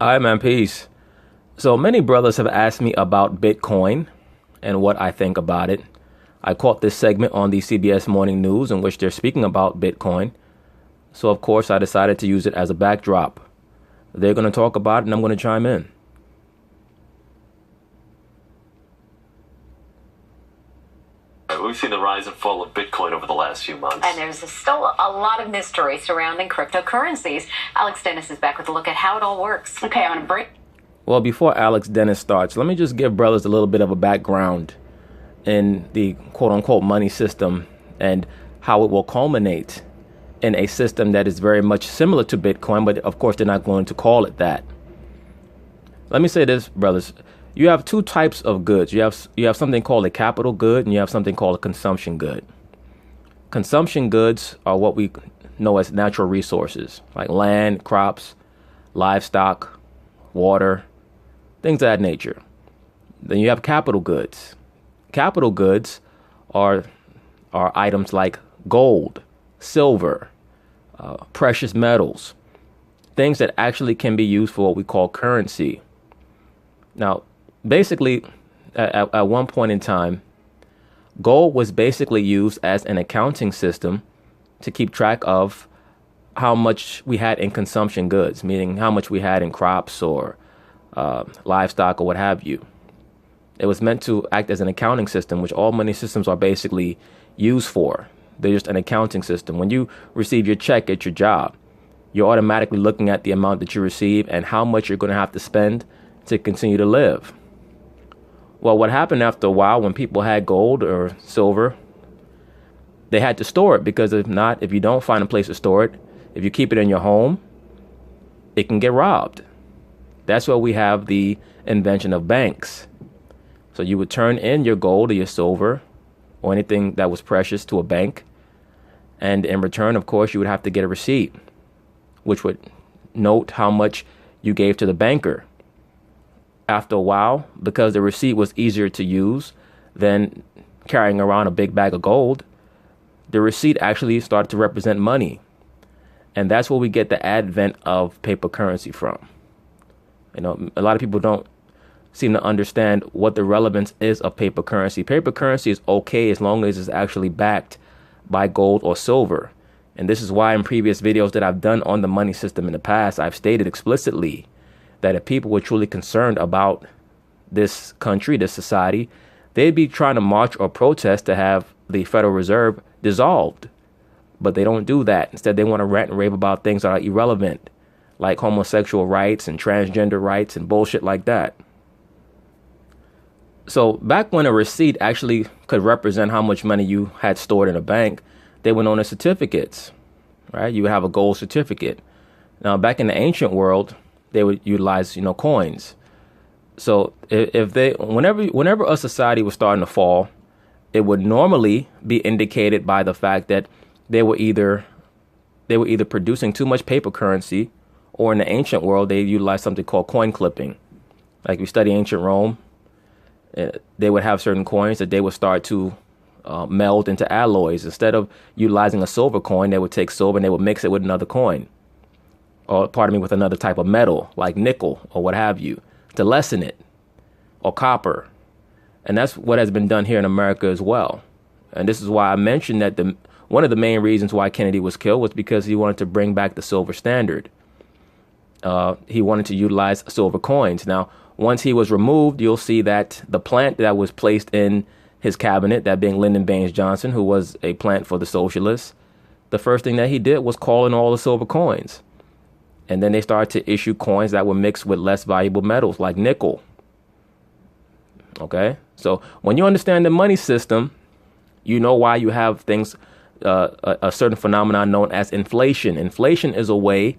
Hi, man. Peace. So many brothers have asked me about Bitcoin and what I think about it. I caught this segment on the CBS Morning News in which they're speaking about Bitcoin. So, of course, I decided to use it as a backdrop. They're going to talk about it and I'm going to chime in. We've seen the rise and fall of Bitcoin over the last few months. And there's still a lot of mystery surrounding cryptocurrencies. Alex Dennis is back with a look at how it all works. Okay, I'm going to break. Well, before Alex Dennis starts, let me just give brothers a little bit of a background in the quote-unquote money system and how it will culminate in a system that is very much similar to Bitcoin, but of course they're not going to call it that. Let me say this, brothers. You have two types of goods. You have something called a capital good and you have something called a consumption good. Consumption goods are what we know as natural resources, like land, crops, livestock, water, things of that nature. Then you have capital goods. Capital goods are items like gold, silver, precious metals, things that actually can be used for what we call currency. Now, basically, at one point in time, gold was basically used as an accounting system to keep track of how much we had in consumption goods, meaning how much we had in crops or livestock or what have you. It was meant to act as an accounting system, which all money systems are basically used for. They're just an accounting system. When you receive your check at your job, you're automatically looking at the amount that you receive and how much you're going to have to spend to continue to live. Well, what happened after a while when people had gold or silver, they had to store it because if you don't find a place to store it, if you keep it in your home, it can get robbed. That's where we have the invention of banks. So you would turn in your gold or your silver or anything that was precious to a bank. And in return, of course, you would have to get a receipt, which would note how much you gave to the banker. After a while, because the receipt was easier to use than carrying around a big bag of gold, the receipt actually started to represent money. And that's where we get the advent of paper currency from. You know, a lot of people don't seem to understand what the relevance is of paper currency. Paper currency is okay as long as it's actually backed by gold or silver. And this is why in previous videos that I've done on the money system in the past, I've stated explicitly that if people were truly concerned about this country, this society, they'd be trying to march or protest to have the Federal Reserve dissolved. But they don't do that. Instead, they want to rant and rave about things that are irrelevant, like homosexual rights and transgender rights and bullshit like that. So back when a receipt actually could represent how much money you had stored in a bank, they were known as certificates, right? You would have a gold certificate. Now, back in the ancient world, they would utilize, coins. So whenever a society was starting to fall, it would normally be indicated by the fact that they were either producing too much paper currency, or in the ancient world, they utilized something called coin clipping. Like we study ancient Rome, they would have certain coins that they would start to meld into alloys. Instead of utilizing a silver coin, they would take silver and they would mix it with another coin. With another type of metal, like nickel or what have you, to lessen it, or copper. And that's what has been done here in America as well. And this is why I mentioned that one of the main reasons why Kennedy was killed was because he wanted to bring back the silver standard. He wanted to utilize silver coins. Now, once he was removed, you'll see that the plant that was placed in his cabinet, that being Lyndon Baines Johnson, who was a plant for the socialists, the first thing that he did was call in all the silver coins. And then they started to issue coins that were mixed with less valuable metals like nickel. Okay, so when you understand the money system, you know why you have things, a certain phenomenon known as inflation. Inflation is a way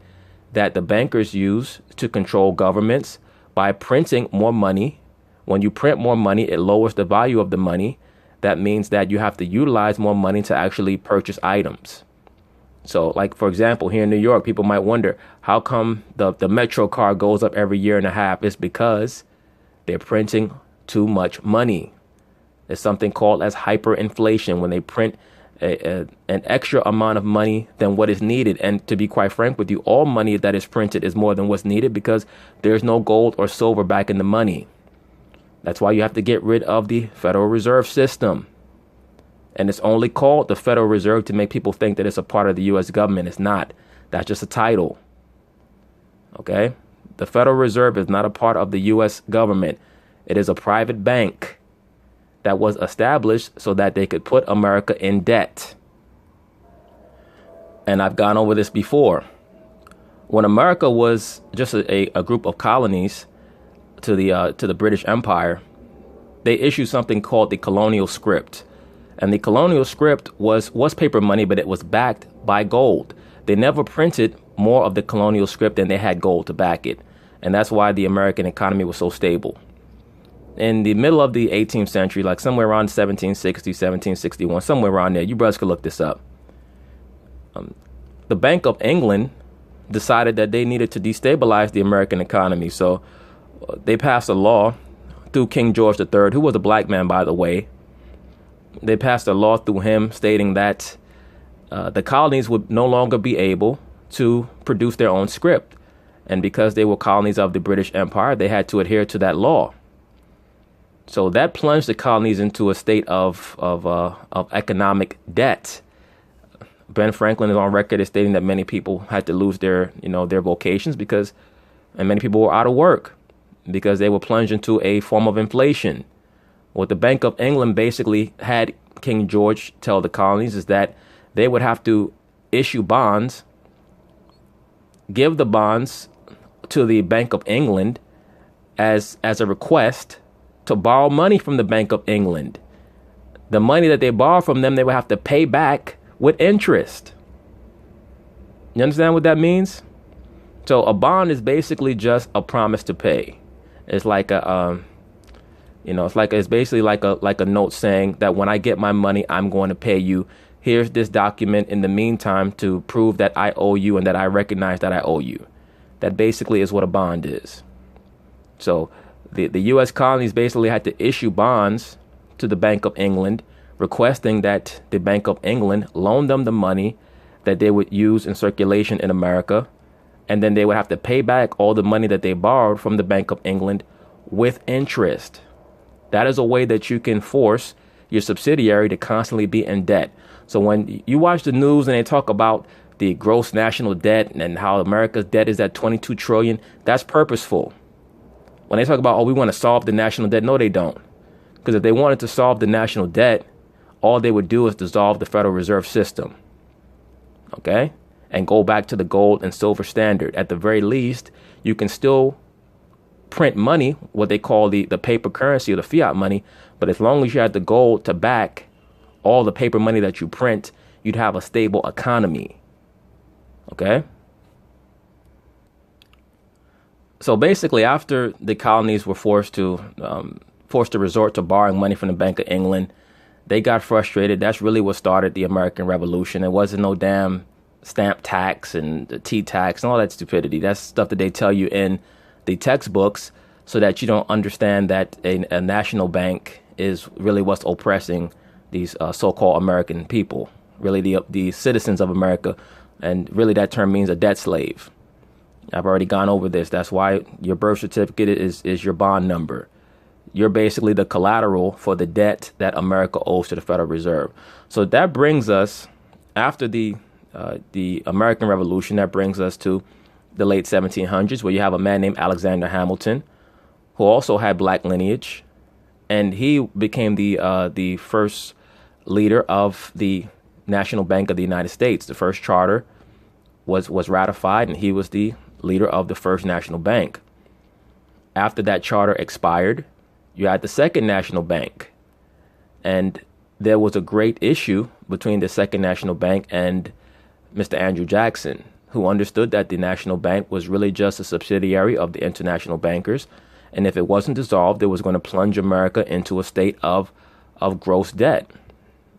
that the bankers use to control governments by printing more money. When you print more money, it lowers the value of the money. That means that you have to utilize more money to actually purchase items. So, like, for example, here in New York, people might wonder, how come the Metro card goes up every year and a half? It's because they're printing too much money. There's something called as hyperinflation when they print an extra amount of money than what is needed. And to be quite frank with you, all money that is printed is more than what's needed because there's no gold or silver back in the money. That's why you have to get rid of the Federal Reserve System. And it's only called the Federal Reserve to make people think that it's a part of the U.S. government. It's not. That's just a title. Okay? The Federal Reserve is not a part of the U.S. government. It is a private bank that was established so that they could put America in debt. And I've gone over this before. When America was just a group of colonies to the British Empire, they issued something called the colonial script. And the colonial script was paper money, but it was backed by gold. They never printed more of the colonial script than they had gold to back it. And that's why the American economy was so stable. In the middle of the 18th century, like somewhere around 1760, 1761, somewhere around there, you brothers could look this up. The Bank of England decided that they needed to destabilize the American economy. So they passed a law through King George III, who was a black man, by the way. They passed a law through him stating that the colonies would no longer be able to produce their own script. And because they were colonies of the British Empire, they had to adhere to that law. So that plunged the colonies into a state of economic debt. Ben Franklin is on record as stating that many people had to lose their vocations and many people were out of work because they were plunged into a form of inflation. What the Bank of England basically had King George tell the colonies is that they would have to issue bonds, give the bonds to the Bank of England as a request to borrow money from the Bank of England. The money that they borrow from them, they would have to pay back with interest. You understand what that means? So a bond is basically just a promise to pay. It's like it's basically like a note saying that when I get my money, I'm going to pay you. Here's this document in the meantime to prove that I owe you and that I recognize that I owe you. That basically is what a bond is. So the U.S. colonies basically had to issue bonds to the Bank of England, requesting that the Bank of England loan them the money that they would use in circulation in America, and then they would have to pay back all the money that they borrowed from the Bank of England with interest. That is a way that you can force your subsidiary to constantly be in debt. So when you watch the news and they talk about the gross national debt and how America's debt is at 22 trillion, that's purposeful. When they talk about, we want to solve the national debt, no, they don't. Because if they wanted to solve the national debt, all they would do is dissolve the Federal Reserve System. Okay? And go back to the gold and silver standard. At the very least, you can still print money, what they call the paper currency or the fiat money. But as long as you had the gold to back all the paper money that you print, you'd have a stable economy. Okay? So basically, after the colonies were forced to resort to borrowing money from the Bank of England, they got frustrated. That's really what started the American Revolution. It wasn't no damn stamp tax and the tea tax and all that stupidity. That's stuff that they tell you in the textbooks so that you don't understand that a national bank is really what's oppressing these so-called American people, really the citizens of America. And really that term means a debt slave. I've already gone over this. That's why your birth certificate is your bond number. You're basically the collateral for the debt that America owes to the Federal Reserve. So that brings us, after the American Revolution, that brings us to the late 1700s, where you have a man named Alexander Hamilton, who also had black lineage, and he became the first leader of the National Bank of the United States. The first charter was ratified, and he was the leader of the First National Bank. After that charter expired, you had the Second National Bank. And there was a great issue between the Second National Bank and Mr. Andrew Jackson, who understood that the National Bank was really just a subsidiary of the international bankers. And if it wasn't dissolved, it was going to plunge America into a state of gross debt.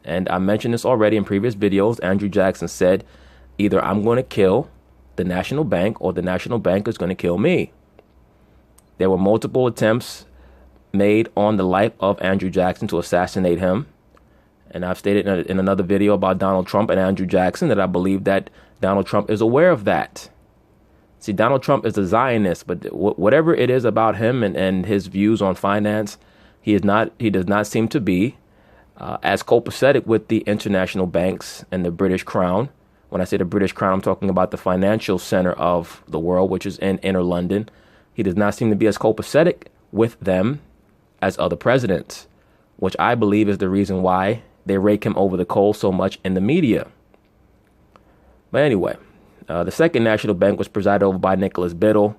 And I mentioned this already in previous videos. Andrew Jackson said, either I'm going to kill the National Bank or the National Bank is going to kill me. There were multiple attempts made on the life of Andrew Jackson to assassinate him. And I've stated in another video about Donald Trump and Andrew Jackson that I believe that Donald Trump is aware of that. See, Donald Trump is a Zionist, but whatever it is about him and his views on finance, he does not seem to be as copacetic with the international banks and the British Crown. When I say the British Crown, I'm talking about the financial center of the world, which is in inner London. He does not seem to be as copacetic with them as other presidents, which I believe is the reason why they rake him over the coals so much in the media. But anyway, the Second National Bank was presided over by Nicholas Biddle.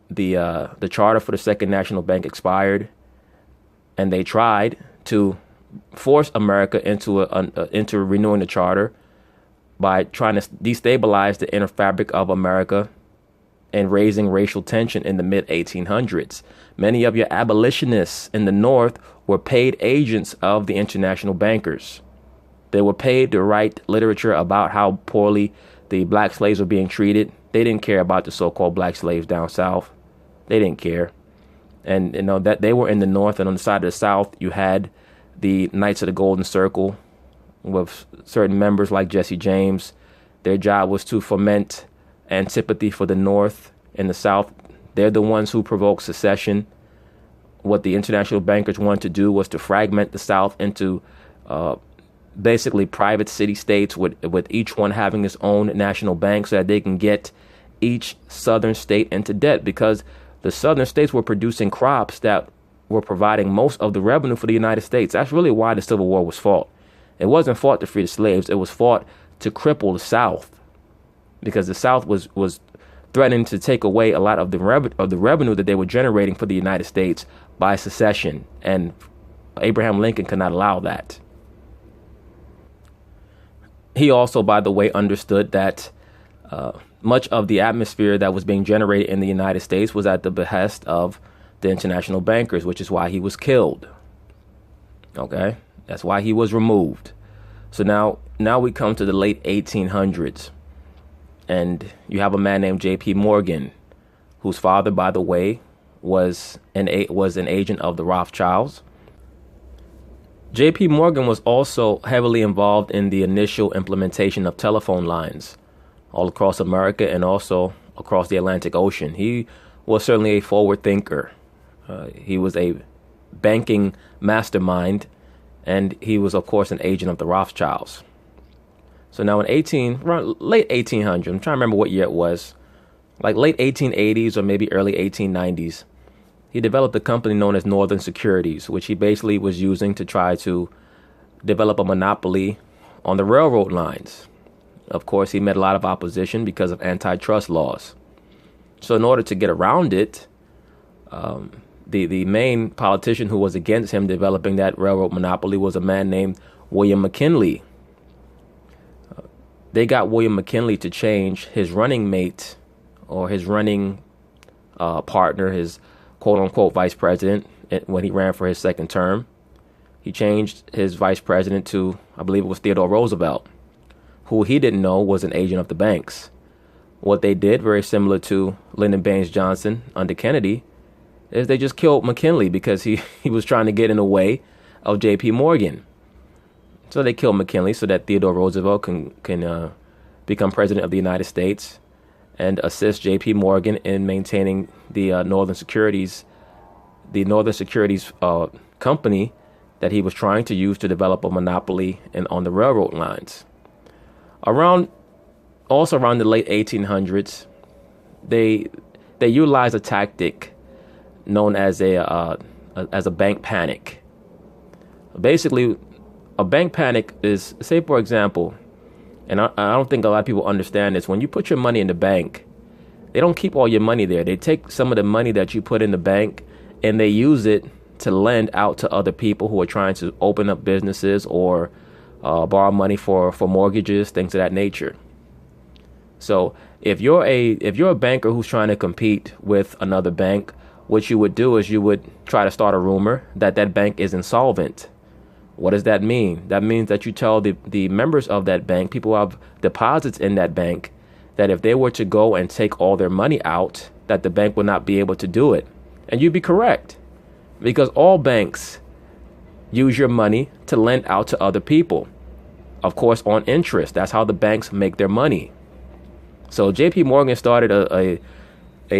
The charter for the Second National Bank expired, and they tried to force America into renewing the charter by trying to destabilize the inner fabric of America and raising racial tension in the mid-1800s. Many of your abolitionists in the North were paid agents of the international bankers. They were paid to write literature about how poorly the black slaves were being treated. They didn't care about the so-called black slaves down south. They didn't care. And that they were in the North, and on the side of the South, you had the Knights of the Golden Circle with certain members like Jesse James. Their job was to foment antipathy for the North and the South. They're the ones who provoked secession. What the international bankers wanted to do was to fragment the South into basically private city-states with each one having its own national bank so that they can get each southern state into debt, because the southern states were producing crops that were providing most of the revenue for the United States. That's really why the Civil War was fought. It wasn't fought to free the slaves. It was fought to cripple the South, because the South was threatening to take away a lot of the revenue that they were generating for the United States by secession, and Abraham Lincoln could not allow that. He also, by the way, understood that much of the atmosphere that was being generated in the United States was at the behest of the international bankers, which is why he was killed. Okay, that's why he was removed. So now we come to the late 1800s, and you have a man named J.P. Morgan, whose father, by the way, was an agent of the Rothschilds. J.P. Morgan was also heavily involved in the initial implementation of telephone lines all across America and also across the Atlantic Ocean. He was certainly a forward thinker. He was a banking mastermind, and he was, of course, an agent of the Rothschilds. So now around late 1800s, I'm trying to remember what year it was, like late 1880s or maybe early 1890s, he developed a company known as Northern Securities, which he basically was using to try to develop a monopoly on the railroad lines. Of course, he met a lot of opposition because of antitrust laws. So in order to get around it, the main politician who was against him developing that railroad monopoly was a man named William McKinley. They got William McKinley to change his running mate or his running partner, his quote-unquote vice president, when he ran for his second term. He changed his vice president to, I believe it was Theodore Roosevelt, who he didn't know was an agent of the banks. What they did, very similar to Lyndon Baines Johnson under Kennedy, is they just killed McKinley because he was trying to get in the way of J.P. Morgan. So they killed McKinley so that Theodore Roosevelt can become president of the United States and assist J.P. Morgan in maintaining the Northern Securities company that he was trying to use to develop a monopoly on the railroad lines. Around the late 1800s, they utilized a tactic known as a bank panic. Basically, a bank panic is, say for example, and I don't think a lot of people understand this, when you put your money in the bank, they don't keep all your money there. They take some of the money that you put in the bank and they use it to lend out to other people who are trying to open up businesses or borrow money for mortgages, things of that nature. So if you're a banker who's trying to compete with another bank, what you would do is you would try to start a rumor that bank is insolvent. What does that mean? That means that you tell the members of that bank, people who have deposits in that bank, that if they were to go and take all their money out, that the bank would not be able to do it. And you'd be correct, because all banks use your money to lend out to other people. Of course, on interest. That's how the banks make their money. So J.P. Morgan started a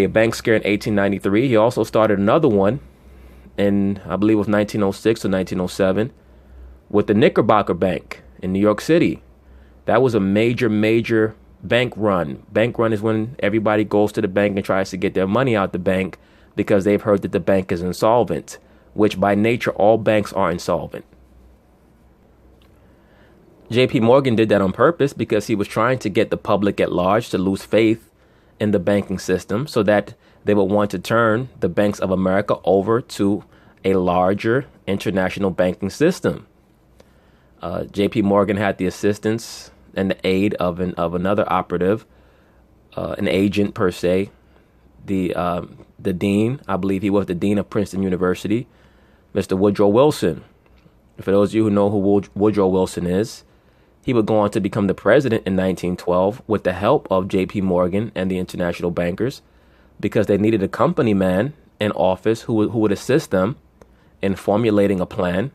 bank scare in 1893. He also started another one in, I believe it was 1906 or 1907, with the Knickerbocker Bank in New York City. That was a major bank run. Bank run is when everybody goes to the bank and tries to get their money out the bank because they've heard that the bank is insolvent, which by nature, all banks are insolvent. J.P. Morgan did that on purpose because he was trying to get the public at large to lose faith in the banking system so that they would want to turn the banks of America over to a larger international banking system. J.P. Morgan had the assistance and the aid of another operative, an agent per se, the dean. I believe he was the dean of Princeton University, Mr. Woodrow Wilson. For those of you who know who Woodrow Wilson is, he would go on to become the president in 1912 with the help of J.P. Morgan and the international bankers, because they needed a company man in office who would assist them in formulating a plan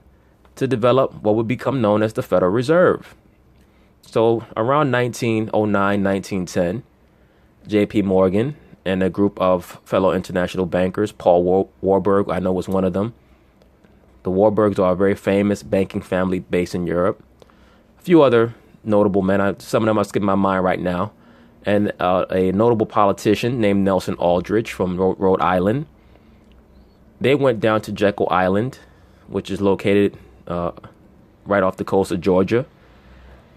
to develop what would become known as the Federal Reserve. So around 1909, 1910, J.P. Morgan and a group of fellow international bankers, Paul Warburg, I know was one of them. The Warburgs are a very famous banking family based in Europe. A few other notable men, some of them are skipping my mind right now, and a notable politician named Nelson Aldrich from Rhode Island. They went down to Jekyll Island, which is located right off the coast of Georgia,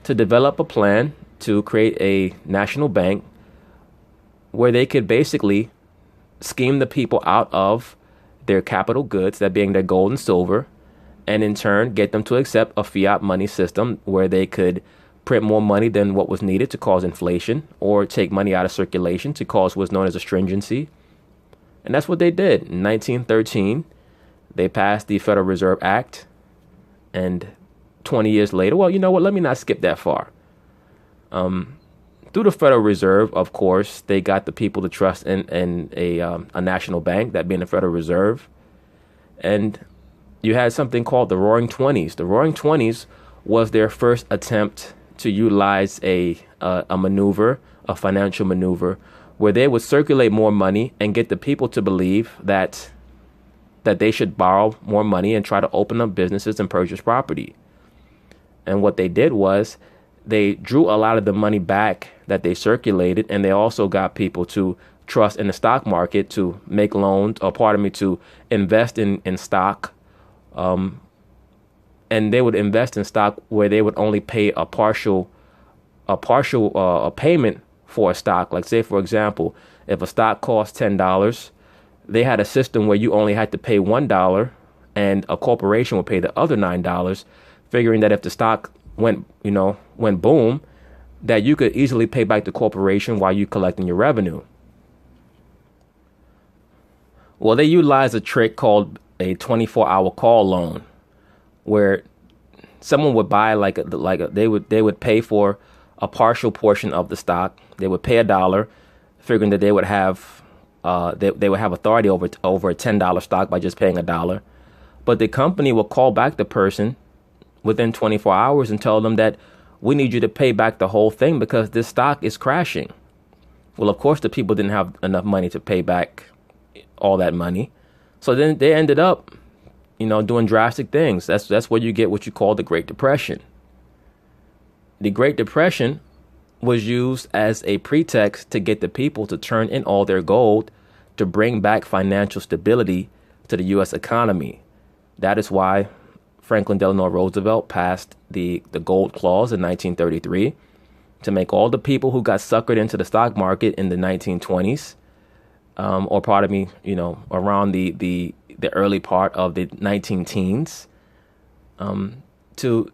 to develop a plan to create a national bank where they could basically scheme the people out of their capital goods, that being their gold and silver, and in turn get them to accept a fiat money system where they could print more money than what was needed to cause inflation, or take money out of circulation to cause what's known as astringency. And that's what they did. In 1913, they passed the Federal Reserve Act, and 20 years later, well, you know what, let me not skip that far. Through the Federal Reserve, of course, they got the people to trust in a national bank, that being the Federal Reserve. And you had something called the Roaring Twenties. The Roaring Twenties was their first attempt to utilize a maneuver, a financial maneuver, where they would circulate more money and get the people to believe that they should borrow more money and try to open up businesses and purchase property. And what they did was they drew a lot of the money back that they circulated, and they also got people to trust in the stock market to make loans, or to invest in stock. And they would invest in stock where they would only pay a partial payment for a stock. Like, say, for example, if a stock costs $10, they had a system where you only had to pay $1 and a corporation would pay the other $9, figuring that if the stock went boom, that you could easily pay back the corporation while you collecting your revenue. Well, they utilized a trick called a 24-hour call loan, where someone would buy they would pay for a partial portion of the stock. They would pay $1, figuring that they would have they would have authority over a $10 stock by just paying $1. But the company will call back the person within 24 hours and tell them that we need you to pay back the whole thing because this stock is crashing. Well, of course, the people didn't have enough money to pay back all that money. So then they ended up, doing drastic things. That's where you get what you call the Great Depression. The Great Depression was used as a pretext to get the people to turn in all their gold to bring back financial stability to the U.S. economy. That is why Franklin Delano Roosevelt passed the gold clause in 1933 to make all the people who got suckered into the stock market in the 1920s, around the early part of the 19-teens, to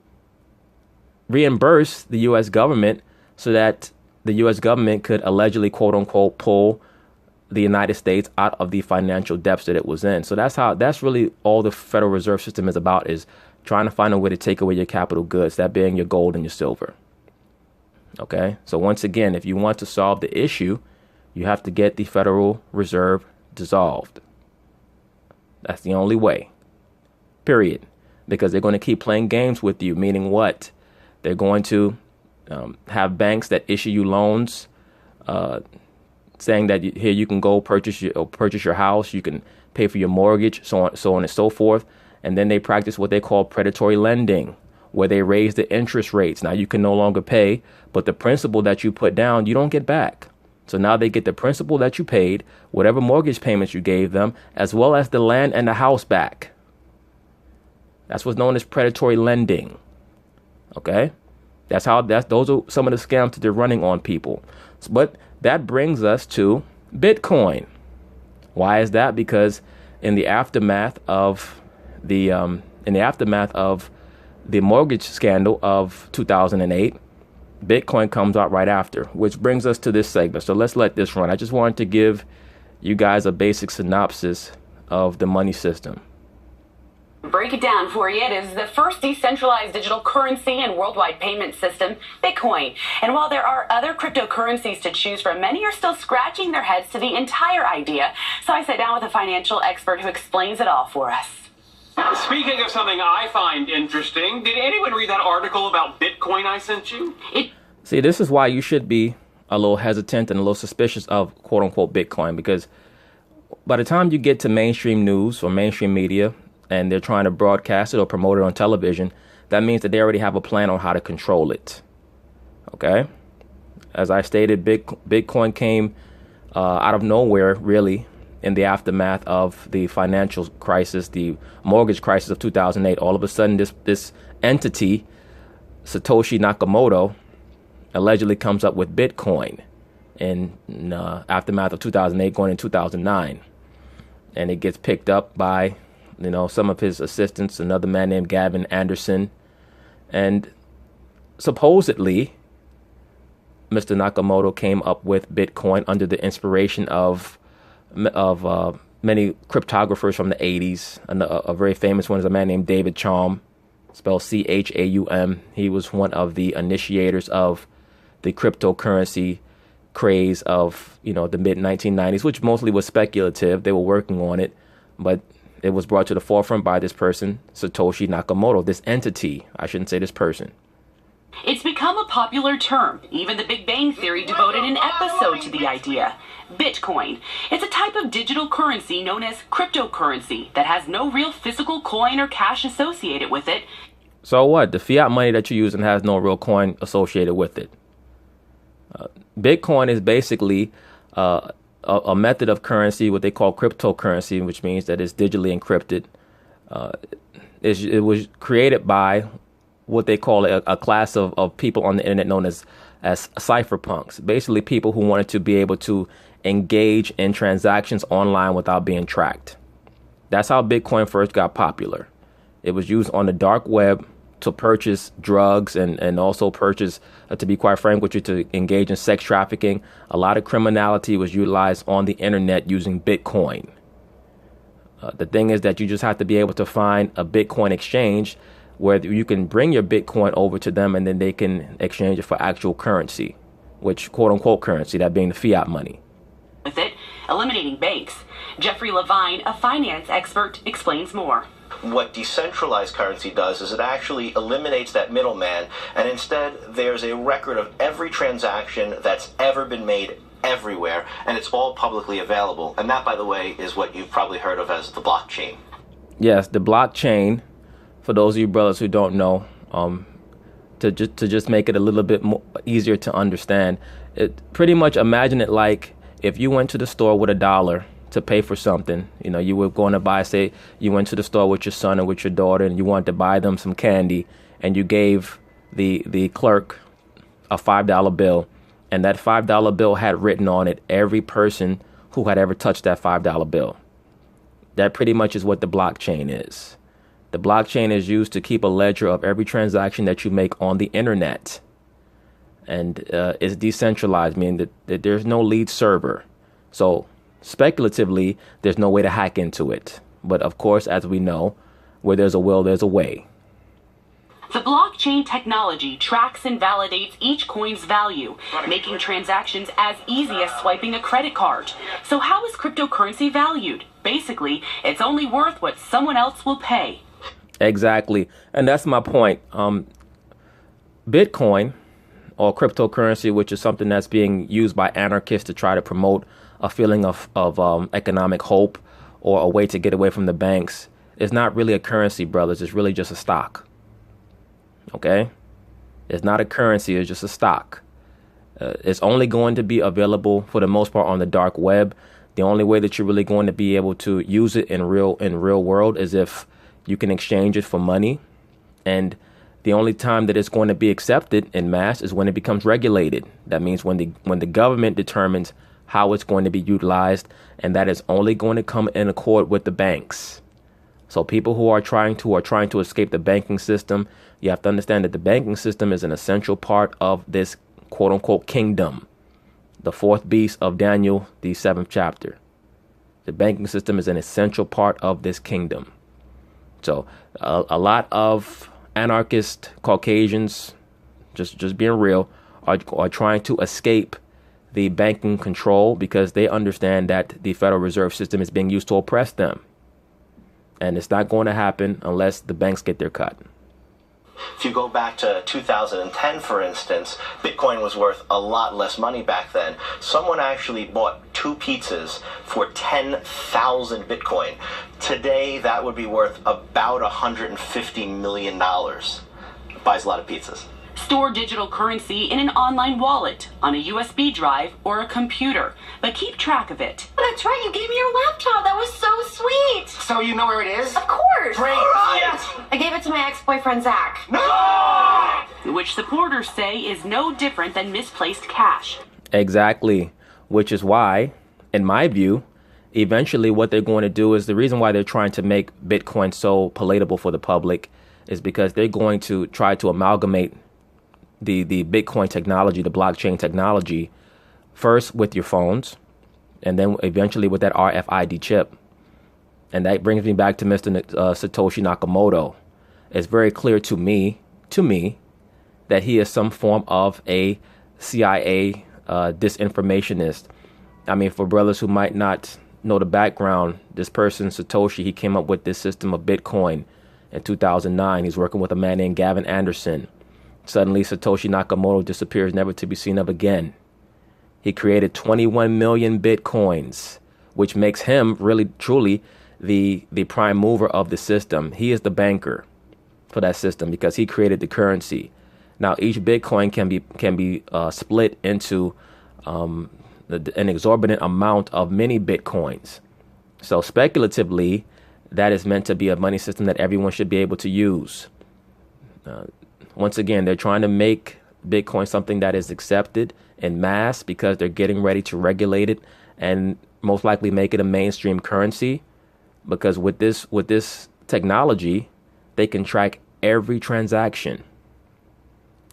reimburse the U.S. government so that the U.S. government could allegedly, quote unquote, pull the United States out of the financial depths that it was in. So that's really all the Federal Reserve System is about, is trying to find a way to take away your capital goods, that being your gold and your silver. Okay, so once again, if you want to solve the issue, you have to get the Federal Reserve dissolved. That's the only way. Period. because they're going to keep playing games with you, meaning what? They're going to have banks that issue you loans saying that here you can go purchase your house, you can pay for your mortgage, so on and so forth. And then they practice what they call predatory lending, where they raise the interest rates. Now you can no longer pay, but the principal that you put down, you don't get back. So now they get the principal that you paid, whatever mortgage payments you gave them, as well as the land and the house back. That's what's known as predatory lending. Okay? Those are some of the scams that they're running on people. But that brings us to Bitcoin. Why is that? Because in the aftermath of the mortgage scandal of 2008, Bitcoin comes out right after, which brings us to this segment. So let's let this run. I just wanted to give you guys a basic synopsis of the money system. Break it down for you. It is the first decentralized digital currency and worldwide payment system, Bitcoin. And while there are other cryptocurrencies to choose from, many are still scratching their heads to the entire idea. So I sat down with a financial expert who explains it all for us. Speaking of something I find interesting, did anyone read that article about Bitcoin I sent you? See, this is why you should be a little hesitant and a little suspicious of quote unquote Bitcoin, because by the time you get to mainstream news or mainstream media and they're trying to broadcast it or promote it on television, that means that they already have a plan on how to control it. Okay? As I stated, Bitcoin came out of nowhere, really, in the aftermath of the financial crisis, the mortgage crisis of 2008. All of a sudden, this entity, Satoshi Nakamoto, allegedly comes up with Bitcoin in aftermath of 2008, going in 2009. And it gets picked up by, some of his assistants, another man named Gavin Anderson. And supposedly, Mr. Nakamoto came up with Bitcoin under the inspiration of many cryptographers from the 80s. A very famous one is a man named David Chaum, spelled Chaum. He was one of the initiators of the cryptocurrency craze of, the mid 1990s, which mostly was speculative. They were working on it, but it was brought to the forefront by this person, Satoshi Nakamoto, this entity. I shouldn't say this person. It's become a popular term. Even the Big Bang Theory devoted an episode to the idea. Bitcoin. It's a type of digital currency known as cryptocurrency that has no real physical coin or cash associated with it. So what? The fiat money that you're using has no real coin associated with it. Bitcoin is basically a method of currency, what they call cryptocurrency, which means that it's digitally encrypted. It was created by what they call a class of people on the internet known as cypherpunks, basically people who wanted to be able to engage in transactions online without being tracked. That's how Bitcoin first got popular. It was used on the dark web to purchase drugs and also purchase, to be quite frank with you, to engage in sex trafficking. A lot of criminality was utilized on the internet using Bitcoin. The thing is that you just have to be able to find a Bitcoin exchange where you can bring your Bitcoin over to them and then they can exchange it for actual currency, which quote unquote currency, that being the fiat money. With it, eliminating banks. Jeffrey Levine, a finance expert, explains more. What decentralized currency does is it actually eliminates that middleman, and instead there's a record of every transaction that's ever been made everywhere, and it's all publicly available. And that, by the way, is what you've probably heard of as the blockchain. Yes, the blockchain, for those of you brothers who don't know, to just make it a little bit more easier to understand, pretty much imagine it like if you went to the store with $1 to pay for something. You were going to buy, say you went to the store with your son or with your daughter and you wanted to buy them some candy, and you gave the clerk a $5 bill, and that $5 bill had written on it every person who had ever touched that $5 bill. That pretty much is what the blockchain is. The blockchain is used to keep a ledger of every transaction that you make on the internet. And it's decentralized, meaning that there's no lead server. So speculatively, there's no way to hack into it. But of course, as we know, where there's a will, there's a way. The blockchain technology tracks and validates each coin's value, making transactions as easy as swiping a credit card. So how is cryptocurrency valued? Basically, it's only worth what someone else will pay. Exactly. And that's my point. Bitcoin or cryptocurrency, which is something that's being used by anarchists to try to promote a feeling of economic hope or a way to get away from the banks, is not really a currency, brothers. It's really just a stock. Okay? It's not a currency. It's just a stock. It's only going to be available for the most part on the dark web. The only way that you're really going to be able to use it in real world is if you can exchange it for money. And the only time that it's going to be accepted in mass is when it becomes regulated. That means when the government determines how it's going to be utilized, and that is only going to come in accord with the banks. So people who are trying to escape the banking system, you have to understand that the banking system is an essential part of this quote unquote kingdom, the fourth beast of Daniel, the 7th chapter. The banking system is an essential part of this kingdom. So a lot of anarchist Caucasians, just being real, are trying to escape the banking control because they understand that the Federal Reserve System is being used to oppress them. And it's not going to happen unless the banks get their cut. If you go back to 2010, for instance, Bitcoin was worth a lot less money back then. Someone actually bought 2 pizzas for 10,000 Bitcoin. Today, that would be worth about $150 million. Buys a lot of pizzas. Store digital currency in an online wallet, on a USB drive, or a computer, but keep track of it. Oh, that's right. You gave me your laptop. That was so sweet. So you know where it is? Of course. Great. Yes. I gave it to my ex-boyfriend, Zach. No! Which supporters say is no different than misplaced cash. Exactly. Which is why, in my view, eventually what they're going to do is the reason why they're trying to make Bitcoin so palatable for the public is because they're going to try to amalgamate the Bitcoin technology, the blockchain technology, first with your phones, and then eventually with that RFID chip. And that brings me back to Mr. Satoshi Nakamoto. It's very clear to me, that he is some form of a CIA disinformationist. I mean, for brothers who might not know the background, this person, Satoshi, he came up with this system of Bitcoin in 2009. He's working with a man named Gavin Anderson. Suddenly, Satoshi Nakamoto disappears, never to be seen of again. He created 21 million Bitcoins, which makes him really, truly the prime mover of the system. He is the banker for that system because he created the currency. Now, each Bitcoin can be split into an exorbitant amount of many Bitcoins. So speculatively, that is meant to be a money system that everyone should be able to use. Once again, they're trying to make Bitcoin something that is accepted in mass because they're getting ready to regulate it and most likely make it a mainstream currency. Because with this technology, they can track every transaction.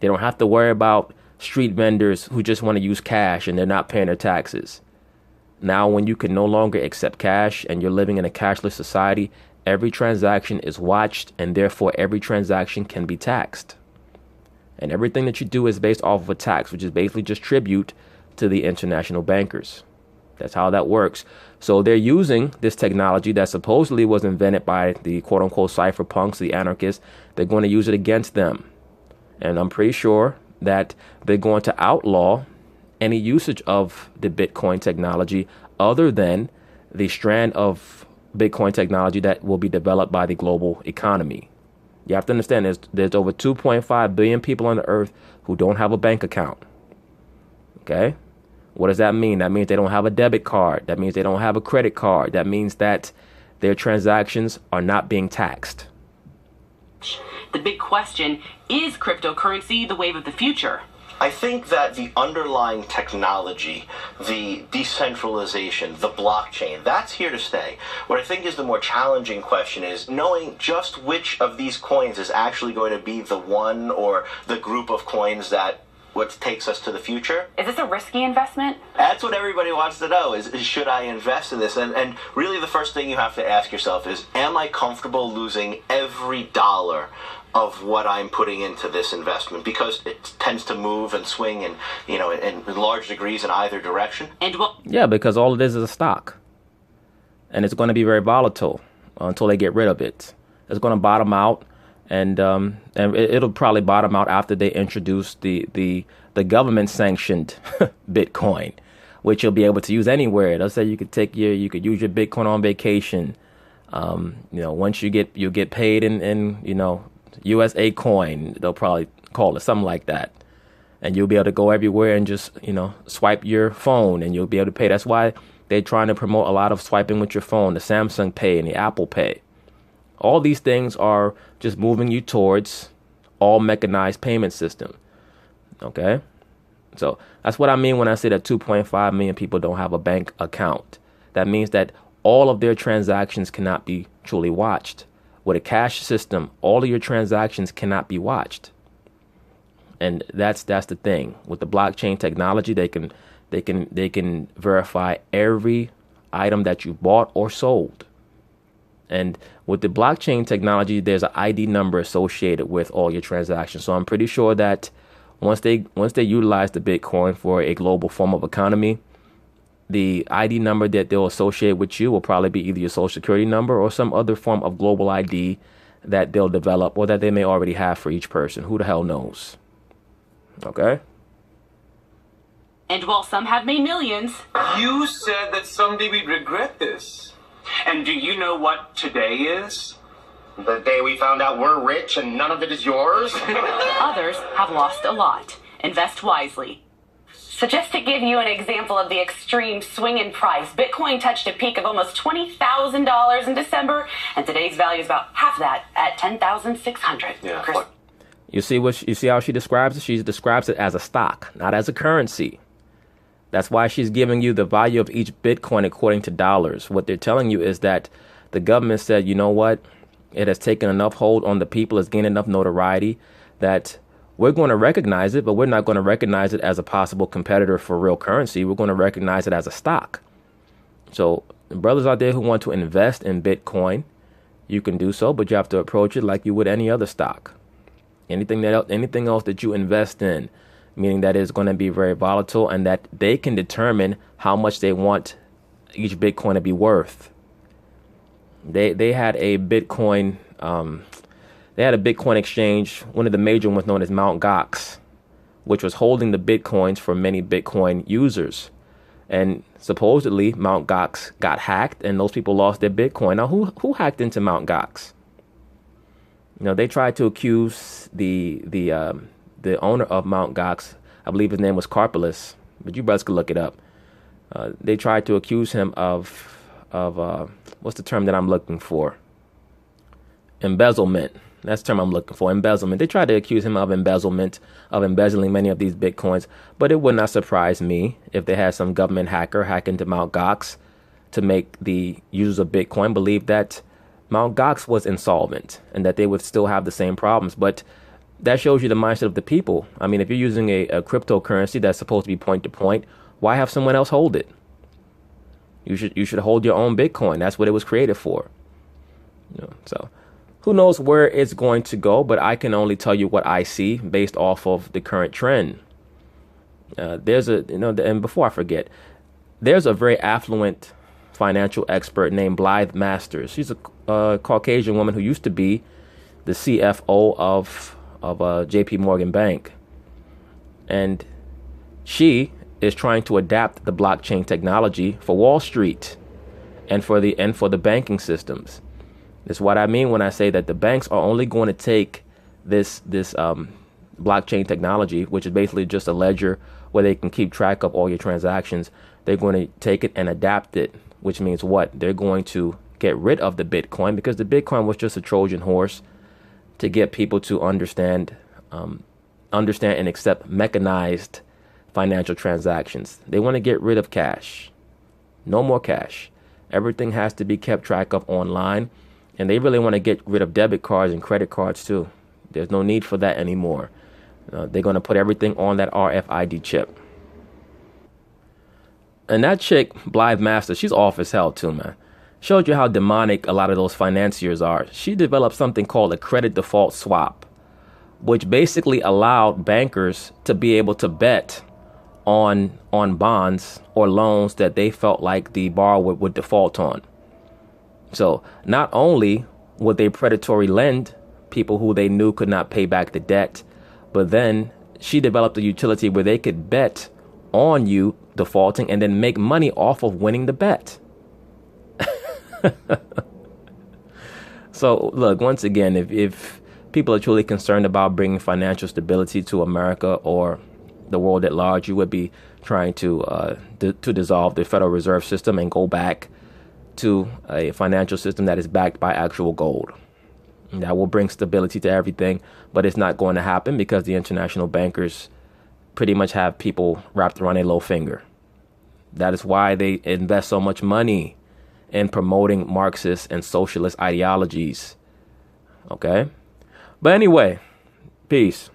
They don't have to worry about street vendors who just want to use cash and they're not paying their taxes. Now, when you can no longer accept cash and you're living in a cashless society, every transaction is watched and therefore every transaction can be taxed. And everything that you do is based off of a tax, which is basically just tribute to the international bankers. That's how that works. So they're using this technology that supposedly was invented by the quote unquote cypherpunks, the anarchists. They're going to use it against them. And I'm pretty sure that they're going to outlaw any usage of the Bitcoin technology other than the strand of Bitcoin technology that will be developed by the global economy. You have to understand there's over 2.5 billion people on the earth who don't have a bank account. Okay? What does that mean? That means they don't have a debit card. That means they don't have a credit card. That means that their transactions are not being taxed. The big question, is cryptocurrency the wave of the future? I think that the underlying technology, the decentralization, the blockchain, that's here to stay. What I think is the more challenging question is knowing just which of these coins is actually going to be the one or the group of coins that what takes us to the future. Is this a risky investment? That's what everybody wants to know is should I invest in this? And really the first thing you have to ask yourself is, am I comfortable losing every dollar of what I'm putting into this investment? Because it tends to move and swing and, in large degrees in either direction. Yeah, because all it is a stock. And it's going to be very volatile until they get rid of it. It's going to bottom out, and it'll probably bottom out after they introduce the government sanctioned Bitcoin, which you'll be able to use anywhere. They'll say you could use your Bitcoin on vacation. Once you get paid in USA coin, they'll probably call it something like that. And you'll be able to go everywhere and just, swipe your phone and you'll be able to pay. That's why they're trying to promote a lot of swiping with your phone, the Samsung Pay and the Apple Pay. All these things are just moving you towards all mechanized payment system. Okay? So that's what I mean when I say that 2.5 million people don't have a bank account. That means that all of their transactions cannot be truly watched. With a cash system, all of your transactions cannot be watched. And that's the thing. With the blockchain technology, they can verify every item that you bought or sold. And with the blockchain technology, there's an ID number associated with all your transactions. So I'm pretty sure that once they utilize the Bitcoin for a global form of economy, the ID number that they'll associate with you will probably be either your social security number or some other form of global ID that they'll develop or that they may already have for each person. Who the hell knows? Okay. And while some have made millions, You said that someday we'd regret this. And do you know what today is? The day we found out we're rich and none of it is yours? others have lost a lot. Invest wisely. So just to give you an example of the extreme swing in price, Bitcoin touched a peak of almost $20,000 in December, and today's value is about half that at $10,600. Yeah. You see how she describes it? She describes it as a stock, not as a currency. That's why she's giving you the value of each Bitcoin according to dollars. What they're telling you is that the government said, you know what? It has taken enough hold on the people, it's gained enough notoriety that we're going to recognize it, but we're not going to recognize it as a possible competitor for real currency. We're going to recognize it as a stock. So brothers out there who want to invest in Bitcoin, you can do so, but you have to approach it like you would any other stock. Anything else that you invest in, meaning that it's going to be very volatile and that they can determine how much they want each Bitcoin to be worth. They had a Bitcoin exchange. One of the major ones known as Mt. Gox, which was holding the Bitcoins for many Bitcoin users. And supposedly Mt. Gox got hacked and those people lost their Bitcoin. Now, who hacked into Mt. Gox? They tried to accuse the owner of Mt. Gox. I believe his name was Karpelus, but you brothers could look it up. They tried to accuse him of what's the term that I'm looking for? Embezzlement. That's the term I'm looking for. Embezzlement. They tried to accuse him of embezzlement, of embezzling many of these Bitcoins. But it would not surprise me if they had some government hacker hack into Mt. Gox to make the users of Bitcoin believe that Mt. Gox was insolvent and that they would still have the same problems. But that shows you the mindset of the people. I mean, if you're using a cryptocurrency that's supposed to be point to point, why have someone else hold it? You should hold your own Bitcoin. That's what it was created for. So who knows where it's going to go, but I can only tell you what I see based off of the current trend. And before I forget, there's a very affluent financial expert named Blythe Masters. She's a Caucasian woman who used to be the CFO of JP Morgan Bank. And she is trying to adapt the blockchain technology for Wall Street and for the banking systems. That's what I mean when I say that the banks are only going to take this blockchain technology, which is basically just a ledger where they can keep track of all your transactions. They're going to take it and adapt it, which means what? They're going to get rid of the Bitcoin because the Bitcoin was just a Trojan horse to get people to understand and accept mechanized financial transactions. They want to get rid of cash. No more cash. Everything has to be kept track of online. And they really want to get rid of debit cards and credit cards too. There's no need for that anymore. They're going to put everything on that RFID chip. And that chick, Blythe Master, she's off as hell too, man. Showed you how demonic a lot of those financiers are. She developed something called a credit default swap, which basically allowed bankers to be able to bet on bonds or loans that they felt like the borrower would default on. So not only would they predatory lend people who they knew could not pay back the debt. But then she developed a utility where they could bet on you defaulting and then make money off of winning the bet. So look, once again, if people are truly concerned about bringing financial stability to America or the world at large, you would be trying to dissolve the Federal Reserve System and go back to a financial system that is backed by actual gold. That will bring stability to everything, but it's not going to happen because the international bankers pretty much have people wrapped around their little finger. That is why they invest so much money in promoting Marxist and socialist ideologies. Okay? But anyway, peace.